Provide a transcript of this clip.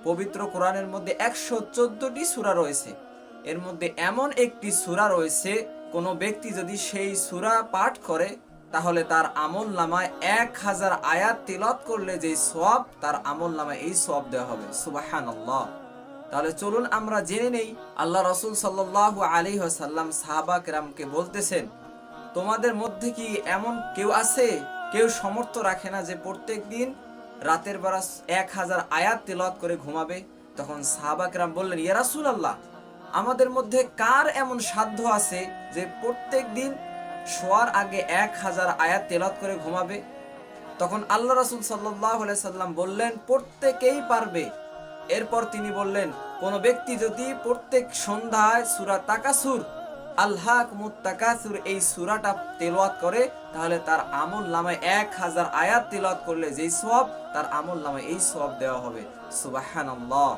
পবিত্র কোরআনের মধ্যে 114টি সূরা রয়েছে। এর মধ্যে এমন একটি সূরা রয়েছে, কোনো ব্যক্তি যদি সেই সূরা পাঠ করে তাহলে তার আমল নামায় 1000 আয়াত তিলাওয়াত করলে যেই সওয়াব, তার আমল নামায় এই সওয়াব দেওয়া হবে। সুবহানাল্লাহ। তাহলে চলুন আমরা জেনে নেই, আল্লাহ রাসূল সাল্লাল্লাহু আলাইহি ওয়াসাল্লাম সাহাবা কেরামকে বলতেছেন, তোমাদের মধ্যে কি এমন কেউ আছে, কেউ সামর্থ্য রাখে না যে প্রত্যেক দিন রাতের বেলা 1000 আয়াত তিলাওয়াত করে ঘুমাবে? তখন সাহাবা কেরাম বললেন, ইয়া রাসূলুল্লাহ, আমাদের মধ্যে কার এমন সাধ্য আছে যে প্রত্যেক দিন শোয়ার আগে 1000 আয়াত তিলাওয়াত করে ঘুমাবে? তখন আল্লাহ রাসূল সাল্লাল্লাহু আলাইহি সাল্লাম বললেন, প্রত্যেকেই পারবে। এরপর তিনি বললেন, কোন ব্যক্তি যদি প্রত্যেক সন্ধ্যায় সূরা তাকাসুর, আলহাকুমুত তাকাসুর, এই সূরাটা তেলাওয়াত করে তাহলে তার আমল নামায় 1000 আয়াত তেলাওয়াত করলে যেই সওয়াব, তার আমল নামায় এই সওয়াব দেওয়া হবে। সুবহানাল্লাহ।